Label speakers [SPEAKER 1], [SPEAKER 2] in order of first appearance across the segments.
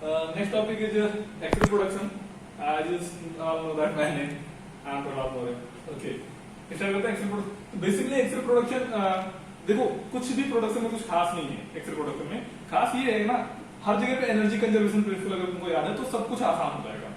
[SPEAKER 1] Next topic is X-ray production. I just know that my name. I'm Prahlad Moore. Okay. Start करते हैं x-ray production. Basically x-ray production देखो कुछ भी production में कुछ खास नहीं है। एक्सरे प्रोडक्शन में खास ये है ना, हर जगह पे एनर्जी कंजर्वेशन प्रिंसिपल अगर तुमको याद है तो सब कुछ आसान हो जाएगा।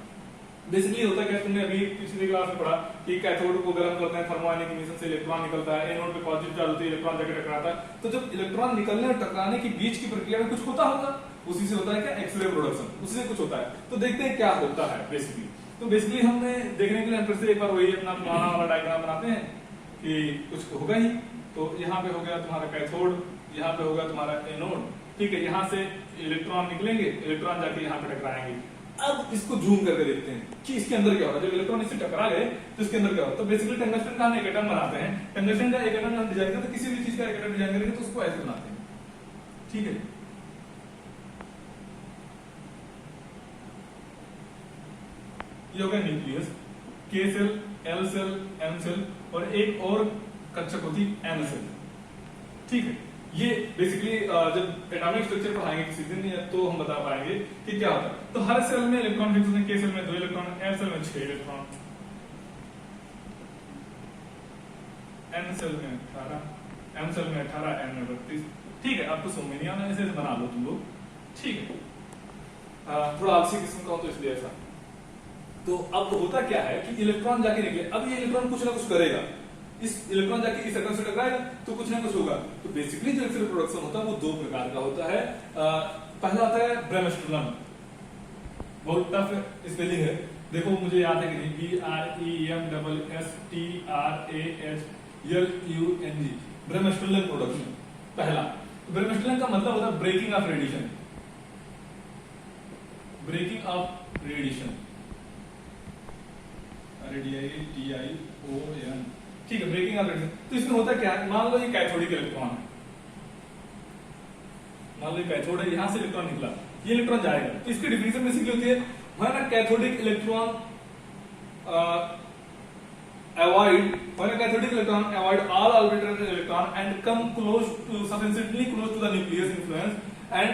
[SPEAKER 1] बेसिकली होता क्या, तुमने अभी पिछली क्लास में पढ़ा कि कैथोड को गर्म करते हैं, थर्मोआयनिक इमिशन से इलेक्ट्रॉन निकलता है, एनोड पे पॉजिटिव चार्ज होती है, इलेक्ट्रॉन जाके टकराता है। तो जब इलेक्ट्रॉन निकलने और टकराने के बीच की प्रक्रिया में कुछ होता होगा, उसी से होता है क्या, एक्सरे प्रोडक्शन, उसी से कुछ होता है। तो देखते हैं क्या होता है बेसिकली। तो बेसिकली हमने देखने के लिए हम फिर से एक बार वही अपना पुराना वाला डायग्राम बनाते हैं कि कुछ होगा ही। तो यहाँ पे हो गया तुम्हारा कैथोड, यहाँ पे होगा तुम्हारा एनोड, ठीक है। यहाँ से इलेक्ट्रॉन निकलेंगे, इलेक्ट्रॉन जाके यहाँ पे टकराएंगे। अब इसको जूम करके देखते हैं कि इसके अंदर क्या होगा। जब इलेक्ट्रॉन इससे टकरा गए तो इसके अंदर क्या होगा। तो बेसिकली टंगस्टन का हम एक एटम बनाते हैं। टंगस्टन का एक एटम हम डिजाइन करते हैं, किसी भी चीज का एक एटम डिजाइन करेंगे तो उसको ऐसे बनाते हैं, ठीक है। ये हो गया nucleus, K shell, L shell, M shell और एक और कक्षक होती एन सेल, ठीक है। ये बेसिकली जब एटॉमिक स्ट्रक्चर पढ़ाएंगे किसी दिन या तो हम बता पाएंगे कि क्या होता है। तो हर सेल में इलेक्ट्रॉन फिक्स होते हैं, के सेल में 2 इलेक्ट्रॉन, एल सेल में 6 इलेक्ट्रॉन, एन सेल में 18, एम सेल में 18, एन में 32, ठीक है। आपको समझ नहीं आना, ऐसे बना लो तुम लोग, ठीक है। थोड़ा आलसी किस्म का हो तो इसलिए ऐसा। तो अब होता क्या है कि इलेक्ट्रॉन जाके निकले, अब ये इलेक्ट्रॉन कुछ ना कुछ करेगा, इस इलेक्ट्रॉन जाके इस एटम से टकराएगा तो कुछ ना कुछ होगा। तो बेसिकली जो एक्सरे प्रोडक्शन होता है वो 2 प्रकार का होता है। पहला आता है ब्रेमस्टर्लम, बहुत टफ स्पेलिंग है, देखो मुझे याद है कि नहीं, BREMSSTRAHLUNG, ब्रेमस्टर्लम प्रोडक्शन पहला। ब्रेमस्टर्लम का मतलब होता है breaking of radiation, breaking of radiation, RADION, ठीक है, ब्रेकिंग ऑफ रेडिएशन। तो इसमें होता क्या है, मान लो ये कैथोडिक इलेक्ट्रॉन है, मान लो ये कैथोड है, यहां से इलेक्ट्रॉन निकला, ये इलेक्ट्रॉन जाएगा। तो इसकी डिफिनेशन बेसिकली होती है when a cathodic electron cathodic electron avoid all orbital electron and come close to sufficiently close to the nucleus influence and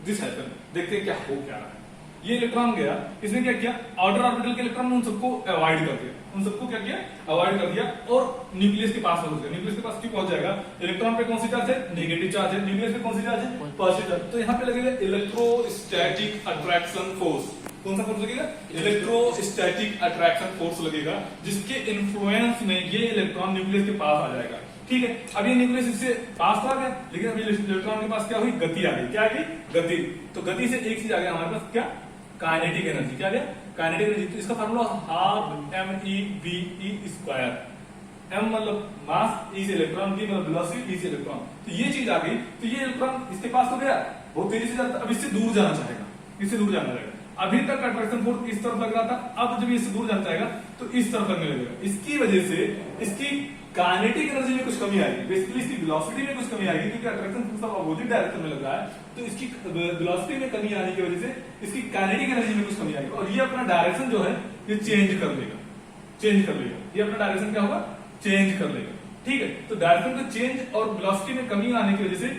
[SPEAKER 1] this happen. देखते हैं क्या हो क्या रहा है। ये इलेक्ट्रॉन गया, इसने क्या किया, आउटर ऑर्बिटल के इलेक्ट्रॉन उन सबको अवॉइड कर दिया, उन सबको क्या किया, अवॉइड कर दिया और न्यूक्लियस के पास पहुंच गया। न्यूक्लियस के पास क्यों पहुंच जाएगा, इलेक्ट्रॉन पे कौन सी चार्ज है, नेगेटिव चार्ज है, न्यूक्लियस पे कौन सी चार्ज है, पॉजिटिव चार्ज। तो यहाँ पे लगेगा इलेक्ट्रोस्टैटिक अट्रैक्शन फोर्स। कौन सा फोर्स लगेगा, इलेक्ट्रोस्टैटिक अट्रैक्शन फोर्स लगेगा, जिसके इन्फ्लुएंस में ये इलेक्ट्रॉन न्यूक्लियस के पास आ जाएगा, ठीक है। अब ये न्यूक्लियस इससे पास तो आ गया, लेकिन अभी इलेक्ट्रॉन के पास क्या हुई, गति आ गई। क्या आ गई, गति। तो गति से एक चीज आ गया हमारे पास, क्या, काइनेटिक एनर्जी। क्या गया, काइनेटिक एनर्जी। तो इसका फार्मूला हाफ mE/v/E²। m मतलब मास, e से इलेक्ट्रॉन, v मतलब वेलोसिटी, e से इलेक्ट्रॉन। तो ये चीज आ गई। तो ये इलेक्ट्रॉन इसके पास तो गया, बहुत तेजी से जाता, अब इससे दूर जाना चाहेगा, इससे दूर जाना चाहेगा। अभी तक अट्रैक्शन फोर्स इस तरफ लग रहा था, अब जब इससे दूर जाना चाहेगा तो इस तरफ लगने लगेगा। इसकी वजह से इसकी काइनेटिक एनर्जी में कुछ कमी आएगी, बेसिकली इसकी वेलोसिटी में कुछ कमी आएगी, क्योंकि अट्रैक्शन फोर्स अब अपोजिट डायरेक्शन में लग रहा है। तो इसकी वेलोसिटी में कमी आने की वजह से इसकी काइनेटिक एनर्जी में कुछ कमी आएगी और ये अपना डायरेक्शन जो है ये चेंज कर लेगा, चेंज कर लेगा। ये अपना डायरेक्शन क्या होगा, चेंज कर लेगा, ठीक है। तो डायरेक्शन का चेंज और वेलोसिटी में कमी आने की वजह से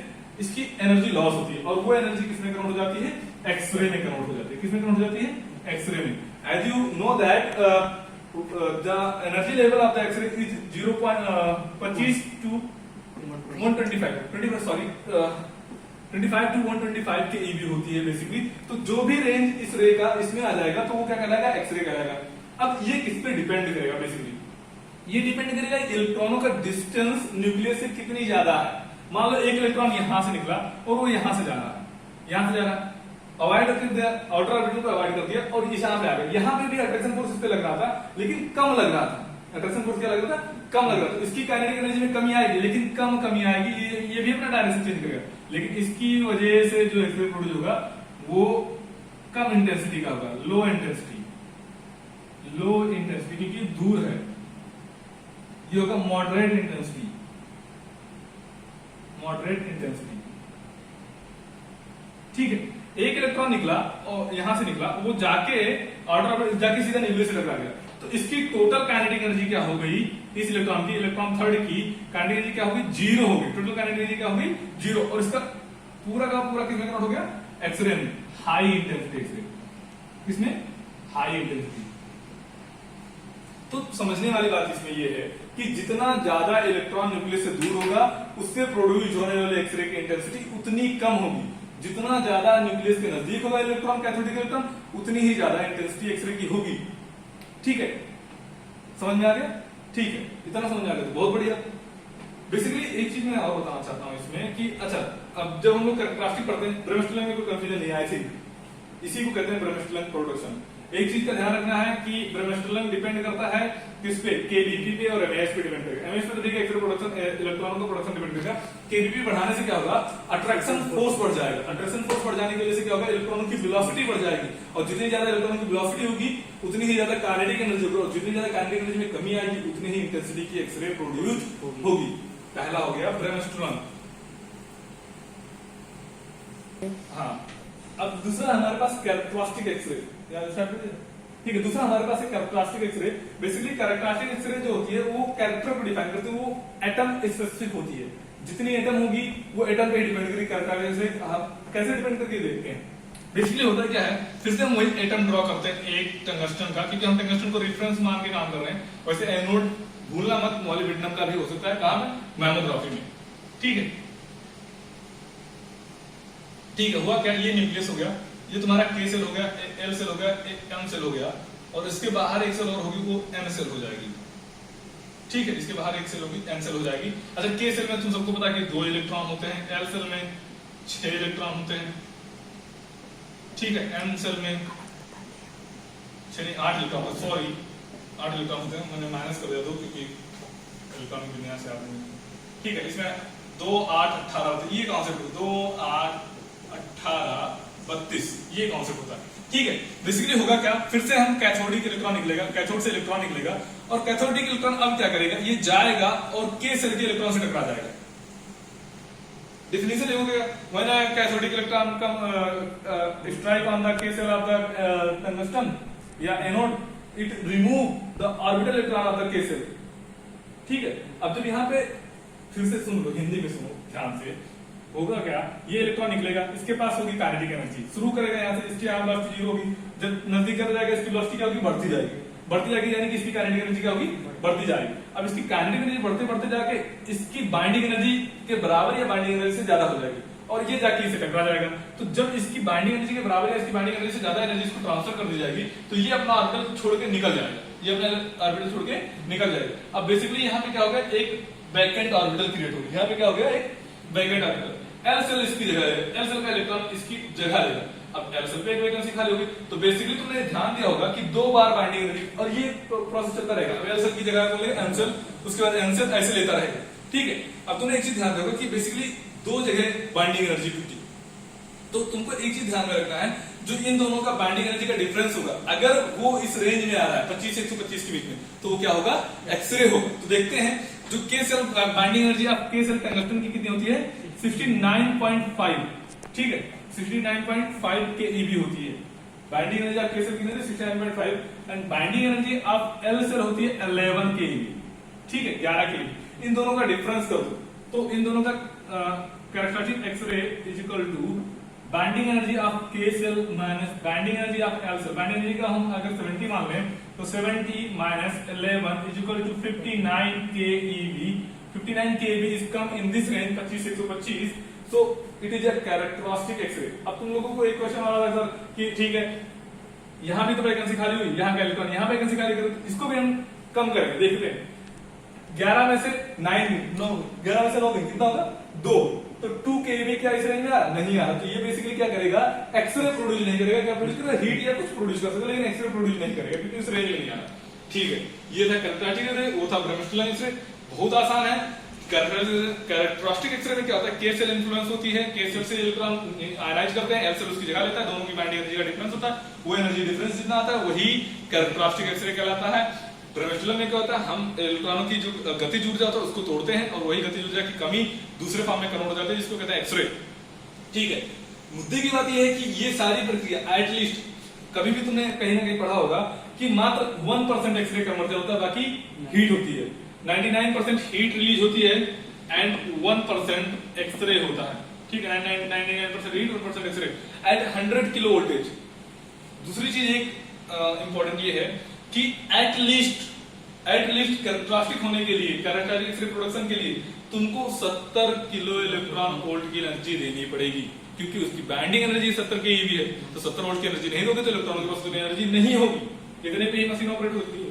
[SPEAKER 1] इसकी एनर्जी लॉस होती है और वो एनर्जी किसमें कन्वर्ट हो जाती है, एक्सरे में कन्वर्ट हो जाती है। किसमें कन्वर्ट हो जाती है, एक्सरे में। As you know that the energy level of the X-ray is 0.25 to 125 to 125 के EV होती है बेसिकली। तो जो भी रेंज इस रे का इसमें आ जाएगा तो वो क्या कहलाएगा, एक्सरे कहलाएगा। अब ये किस पे डिपेंड करेगा, बेसिकली ये डिपेंड करेगा इलेक्ट्रॉनों का डिस्टेंस न्यूक्लियस से कितनी ज्यादा है। मान लो एक इलेक्ट्रॉन यहां से निकला और वो यहां से जा रहा है, यहां से जा रहा है, अवॉइड कर दिया, आउटर ऑर्बिटल को अवॉइड कर दिया और यहाँ पे आ गया। यहाँ पे भी अट्रैक्शन फोर्स इस पे लग रहा था लेकिन कम लग रहा था, अट्रैक्शन फोर्स क्या लग रहा था, कम लग रहा था। इसकी काइनेटिक एनर्जी में कमी आएगी लेकिन कम कमी आएगी, ये भी अपना डायरेक्शन चेंज करेगा, लेकिन इसकी वजह से जो एक्सरे प्रोड्यूस होगा वो कम इंटेंसिटी का होगा, लो इंटेंसिटी, लो इंटेंसिटी, क्योंकि दूर है। ये होगा मॉडरेट इंटेंसिटी, मॉडरेट इंटेंसिटी, ठीक है। एक इलेक्ट्रॉन निकला और यहां से निकला, वो जाके ऑर्डर जाके सीधा न्यूक्लियस से टकरा गया। तो इसकी टोटल काइनेटिक एनर्जी क्या हो गई, इस इलेक्ट्रॉन की, इलेक्ट्रॉन थर्ड की काइनेटिक एनर्जी क्या होगी, 0 हो गई। टोटल काइनेटिक एनर्जी क्या होगी, 0। और इसका पूरा का पूरा किसमें कन्वर्ट हो गया, एक्सरे में हाई इंटेंसिटी एक्सरे, किसमें हाई इंटेंसिटी। तो समझने वाली बात इसमें यह है कि जितना ज्यादा इलेक्ट्रॉन न्यूक्लियस से दूर होगा उससे प्रोड्यूस होने वाले एक्सरे की इंटेंसिटी उतनी कम होगी। जितना ज्यादा न्यूक्लियस के नजदीक होगा इलेक्ट्रॉन, कैथोडिक इलेक्ट्रॉन, उतनी ही ज्यादा इंटेंसिटी एक्सरे की होगी। ठीक है, समझ में आ गया? ठीक है, इतना समझ में आ गया तो बहुत बढ़िया। बेसिकली एक चीज मैं और बताना चाहता हूं इसमें कि अच्छा, अब जब हम लोग कैरेक्टरिस्टिक पढ़ते हैं, ब्रेमस्टेलिन में कोई कंफ्यूजन नहीं आई थी, इसी को कहते हैं ब्रेमस्टेलिन प्रोडक्शन। एक चीज का ध्यान रखना है कि ब्रेमस्टेलिन डिपेंड करता है किस पे, केबीपी पे और एमएएच पे डिपेंड करेगा। एमएएच पे तो देखिए एक्सरे प्रोडक्शन, इलेक्ट्रॉनों का प्रोडक्शन डिपेंड करेगा। केबीपी बढ़ाने से क्या होगा, अट्रैक्शन फोर्स बढ़ जाएगा। अट्रैक्शन फोर्स बढ़ जाने की वजह से क्या होगा, इलेक्ट्रॉनों की वेलोसिटी बढ़ जाएगी, और जितनी ज्यादा इलेक्ट्रॉनों की वेलोसिटी होगी उतनी ही ज्यादा काइनेटिक एनर्जी होगी, और जितनी ज्यादा काइनेटिक एनर्जी में कमी आएगी उतनी ही इंटेंसिटी की एक्सरे प्रोड्यूस होगी। पहला हो गया ब्रेमस्टेलिन। हाँ, अब दूसरा हमारे पास कैरेक्टरिस्टिक एक्सरे, ठीक है। दूसरा हमारे पास है characteristic x-ray. Basically characteristic x-ray जो होती है वो कैरेक्टर को डिफाइन करती है, वो एटम स्पेसिफिक होती है। जितनी एटम होगी वो एटम पे डिपेंड करेगी। कैरेक्टरिस्टिक कैसे डिपेंड करती है देखते हैं। बेसिकली होता क्या है, फिर से हम वही एटम ड्रॉ करते हैं एक टंगस्टन का, क्योंकि हम टंगस्टन को रेफरेंस मान के काम कर रहे हैं। वैसे एनोड भूलना मत, मॉलिब्डेनम का भी हो सकता है काम मैमोग्राफी में। ठीक है, ठीक है। हुआ क्या, ये न्यूक्लियस हो गया, ये तुम्हारा के सेल हो गया, एल सेल हो गया, एम सेल हो गया, और इसके बाहर एक सेल और होगी, वो एम सेल हो जाएगी। ठीक है, इसके बाहर एक सेल होगी, एम सेल हो जाएगी। अच्छा, के सेल में तुम सबको पता है कि 2 इलेक्ट्रॉन होते हैं, एल सेल में 6 इलेक्ट्रॉन होते हैं। ठीक है, एम सेल में 8 इलेक्ट्रॉन, सॉरी 8 इलेक्ट्रॉन होते हैं, मैंने माइनस कर दिया 2 क्योंकि इलेक्ट्रॉन की दुनिया से आपने। ठीक है, इसमें 2 8 18 होते हैं। ये कॉन्सेप्ट 2 8 18 32 ये कॉन्सेप्ट होता है। ठीक है, बेसिकली होगा क्या, फिर से हम कैथोडिक इलेक्ट्रॉन निकलेगा, कैथोड से इलेक्ट्रॉन निकलेगा, और कैथोडिक इलेक्ट्रॉन अब क्या करेगा, ये जाएगा और के सेल के इलेक्ट्रॉन से टकरा जाएगा। डेफिनेशन हो गया, when a cathodic electron come strike on the के सेल ऑफ द टंगस्टन या anode, it remove the orbital electron of the के सेल। ठीक है, अब जब यहाँ पे फिर से सुन लो, हिंदी में सुनो ध्यान से, होगा क्या, ये इलेक्ट्रॉन निकलेगा, इसके पास होगी काइनेटिक एनर्जी, शुरू करेगा यहाँ से, इसकी वेलोसिटी 0 होगी, जब नजदीक करता जाएगा इसकी वेलोसिटी क्या होगी, बढ़ती जाएगी, बढ़ती जाएगी, यानी कि इसकी काइनेटिक एनर्जी क्या होगी, बढ़ती जाएगी। अब इसकी काइनेटिक एनर्जी बढ़ते बढ़ते जाके इसकी बाइंडिंग एनर्जी के बराबर या बाइंडिंग एनर्जी से ज्यादा हो जाएगी, और ये जाके इसे टकरा जाएगा। तो जब इसकी बाइंडिंग एनर्जी के बराबर या इसकी बाइंडिंग एनर्जी से ज्यादा एनर्जी इसको ट्रांसफर कर दी जाएगी, तो ये अपना ऑर्बिटल छोड़ के निकल जाएगा, ये अपना ऑर्बिटल छोड़ के निकल जाएगा। अब बेसिकली यहाँ पे क्या होगा, एक वैकेंट ऑर्बिटल क्रिएट होगी। यहाँ पे क्या हो गया, एक वैकेंट ऑर्बिटल, एल सेल इसकी जगह है, एल सेल का इलेक्ट्रॉन इसकी जगह लेगा। अब एल सेल पे एक वैकेंसी खाली होगी, तो बेसिकली तुमने ध्यान दिया होगा कि 2 बार बाइंडिंग एनर्जी, और ये प्रोसेस चलता रहेगा। अब एल सेल की जगह को लेगा एम सेल, उसके बाद एम सेल ऐसे लेता रहेगा। ठीक है, अब तुमने एक चीज ध्यान रखोगे कि बेसिकली 2 जगह बाइंडिंग एनर्जी होती है, तो तुमको एक चीज ध्यान में रखना है, जो इन दोनों का बाइंडिंग एनर्जी का डिफरेंस होगा, अगर वो इस रेंज में आ रहा है 25 से 125 के बीच में, तो वो क्या होगा, एक्सरे होगा। तो देखते हैं, जो के cell binding energy of K cell tungsten की कितनी होती है, 69.5। ठीक है, 69.5 keV होती है binding energy of K shell की, 69.5, and binding energy of L shell होती है 11 keV। ठीक है, 11 keV। इन दोनों का डिफरेंस कर दो, तो इन दोनों का characteristic x-ray is equal to binding energy of K shell minus binding energy of L shell. Binding energy का हम अगर 70 मान लें, तो 70 minus 11 is equal to 59 keV। 59 keV is come in this range 25 से 125, so it is a characteristic X-ray। अब तुम लोगों को एक क्वेश्चन आ रहा है सर कि ठीक है, यहाँ भी तो वैकेंसी खाली हुई, यहाँ का इलेक्ट्रॉन, यहाँ वैकेंसी खाली करो, इसको भी हम कम करेंगे। देखते हैं, 11 में से 9 11 में से 9 कितना होगा, 2, तो 2 keV क्या इस रेंज में नहीं आ रहा। तो ये बेसिकली क्या करेगा, एक्सरे प्रोड्यूस नहीं करेगा, क्या प्रोड्यूस करेगा, हीट या कुछ प्रोड्यूस कर सकता है, लेकिन एक्सरे प्रोड्यूस नहीं करेगा क्योंकि इस रेंज में नहीं आ रहा। ठीक है, ये था कैरेक्टरिस्टिक एक्सरे, वो था ब्रेमस्टेलिन एक्सरे। बहुत आसान है। कैरेक्टरिस्टिक एक्सरे में क्या होता है, के सेल इन्फ्लुएंस होती है, के सेल से इलेक्ट्रॉन आयनाइज करते हैं, एल सेल उसकी जगह लेता है, दोनों की बाइंडिंग एनर्जी का डिफरेंस होता है, वो एनर्जी डिफरेंस जितना आता है वही कैरेक्टरिस्टिक एक्सरे कहलाता है। ब्रेमस्टेलिन में क्या होता है, हम इलेक्ट्रॉनों की जो गतिज ऊर्जा होता है उसको तोड़ते हैं, और वही गतिज ऊर्जा की कमी दूसरे फॉर्म में कन्वर्ट हो जाती है, जिसको कहते हैं एक्सरे। ठीक है, मुद्दे की बात यह है कि ये सारी प्रक्रिया एटलीस्ट कभी भी तुमने कहीं ना कहीं पढ़ा होगा कि मात्र 1% एक्सरे कन्वर्जन होता है, बाकी हीट होती है। 99% हीट रिलीज होती है एंड 1% एक्सरे होता है। ठीक है, 99% heat, 1% x-ray at 100 kilo voltage. दूसरी चीज एक इंपॉर्टेंट ये है कि एट लीस्ट कैरेक्टरिस्टिक होने के लिए, कैरेक्टरिस्टिक एक्सरे प्रोडक्शन के लिए तुमको 70 किलो इलेक्ट्रॉन वोल्ट की एनर्जी देनी पड़ेगी, क्योंकि उसकी बाइंडिंग एनर्जी 70 केवी है। तो 70 वोल्ट की एनर्जी नहीं दोगे तो इलेक्ट्रॉन के पास उतनी एनर्जी नहीं होगी, इतने पे ही मशीन ऑपरेट होती है।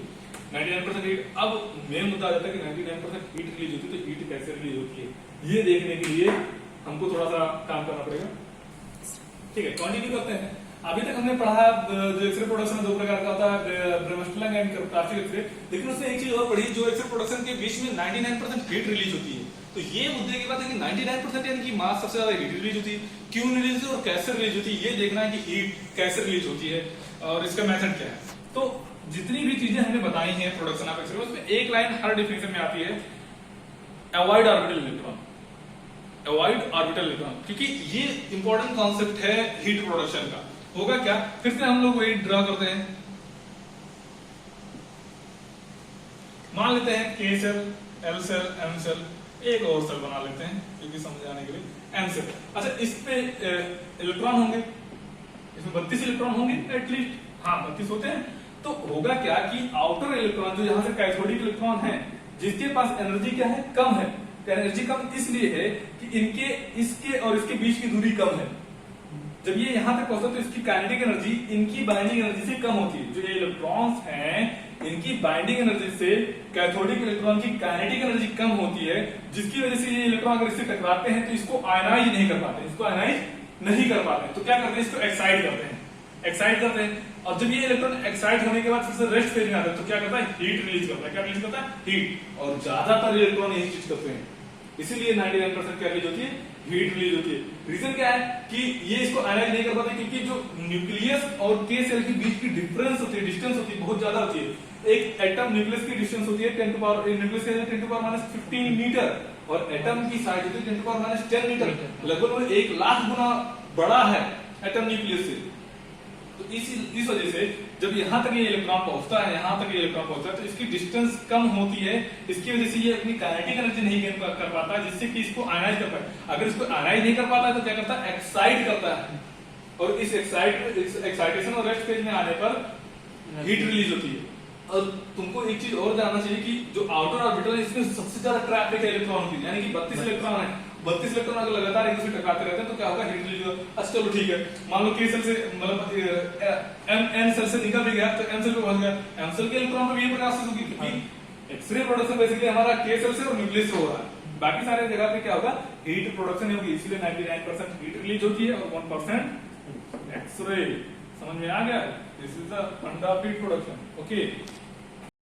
[SPEAKER 1] 99% हीट। अब मेन मुद्दा आ जाता है कि 99% हीट रिलीज होती है, तो हीट कैसे रिलीज होती है ये देखने के लिए हमको थोड़ा सा काम करना पड़ेगा। ठीक है, कंटिन्यू करते हैं। अभी तक हमने पढ़ा जो एक्सरे प्रोडक्शन दो प्रकार का होता है, ब्रेमस्टलिंग एंड कैरेक्टरिस्टिक एक्सरे। लेकिन उसमें एक चीज और पढ़ी, जो एक्सरे प्रोडक्शन के बीच में 99% हीट रिलीज होती है। तो ये मुद्दे की बात है कि 99% यानी कि मास सबसे ज्यादा हीट रिलीज होती है, क्यों रिलीज होती है और कैसे रिलीज होती है, ये देखना है कि हीट कैसे रिलीज होती है और इसका मेथड क्या है। तो जितनी भी चीजें हमने बताई हैं प्रोडक्शन ऑफ एक्सरे, उसमें एक लाइन हर डिफिनेशन में आती है, avoid orbital electron. Avoid orbital electron, क्योंकि ये इंपॉर्टेंट कॉन्सेप्ट है हीट प्रोडक्शन का। होगा क्या, फिर से हम लोग वही ड्रा करते हैं, मान लेते हैं K shell, L shell, M shell, एक और सेल बना लेते हैं क्योंकि समझाने के लिए, M सेल। अच्छा, इस पे इलेक्ट्रॉन होंगे, इसमें 32 इलेक्ट्रॉन होंगे एटलीस्ट, हाँ 32 होते हैं। तो होगा क्या कि आउटर इलेक्ट्रॉन जो यहाँ से कैथोडिक इलेक्ट्रॉन है, जिसके पास एनर्जी क्या है, कम है। एनर्जी कम इसलिए है कि इनके, इसके और इसके बीच की दूरी कम है। जब ये यहां तक पहुंचता है तो इसकी काइनेटिक एनर्जी इनकी बाइंडिंग एनर्जी से कम होती है। जो ये इलेक्ट्रॉन्स हैं, इनकी बाइंडिंग एनर्जी से कैथोडिक इलेक्ट्रॉन की काइनेटिक एनर्जी कम होती है, जिसकी वजह से ये इलेक्ट्रॉन अगर इससे टकराते हैं तो इसको आयनाइज नहीं कर पाते, इसको आयनाइज नहीं कर पाते। तो क्या करते हैं, इसको एक्साइट करते हैं, एक्साइट करते हैं। और जब ये इलेक्ट्रॉन एक्साइट होने के बाद फिर से रेस्ट फेज में आता है तो क्या करता है, हीट रिलीज करता है। क्या रिलीज करता है, हीट। और ज्यादातर इलेक्ट्रॉन यही चीज करते हैं, इसीलिए 99% क्या रिलीज होती है, हीट रिलीज होती है। रीजन क्या है कि ये इसको आयनाइज नहीं कर पाते, क्योंकि जो न्यूक्लियस और K सेल के बीच की डिफरेंस होती है, डिस्टेंस होती है, बहुत ज्यादा होती है। एक एटम न्यूक्लियस की डिस्टेंस होती है 10 टू पावर, न्यूक्लियस के 10 टू पावर -15 मीटर, और एटम की साइज होती है 10 टू पावर -10 मीटर। लगभग 1 लाख गुना बड़ा है एटम न्यूक्लियस से। तो इस वजह से जब यहां तक ये इलेक्ट्रॉन पहुंचता है, यहां तक ये इलेक्ट्रॉन पहुंचता है, तो इसकी डिस्टेंस कम होती है। इसकी वजह से ये अपनी काइनेटिक एनर्जी नहीं गेन कर पाता है, जिससे कि इसको आयनाइज कर पाए। अगर इसको आयनाइज नहीं कर पाता है तो क्या करता है, एक्साइट करता है। और इस एक्साइटेशन और रेस्ट फेज में आने पर हीट रिलीज होती है। और तुमको एक चीज और जानना चाहिए कि जो आउटर ऑर्बिटल है, इसमें सबसे ज्यादा ट्रैफिक है इलेक्ट्रॉन की, यानी कि 32 इलेक्ट्रॉन है। 32 इलेक्ट्रॉन अगर लगातार एक दूसरे टकराते रहते हैं तो क्या होगा, हीट रिलीज होगा। अच्छा चलो ठीक है, मान लो K सेल से मतलब N सेल से निकल भी गया तो M सेल पे पहुंच गया, M सेल के इलेक्ट्रॉन पे भी ये प्रकार से होगी, क्योंकि एक्सरे प्रोडक्शन बेसिकली हमारा K सेल से और न्यूक्लियस से हो रहा है। बाकी सारे जगह पे क्या होगा, हीट प्रोडक्शन होगी, इसलिए 99% हीट रिलीज होती है और 1% एक्सरे। समझ में आ गया, दिस इज द फंडा ऑफ हीट प्रोडक्शन। ओके।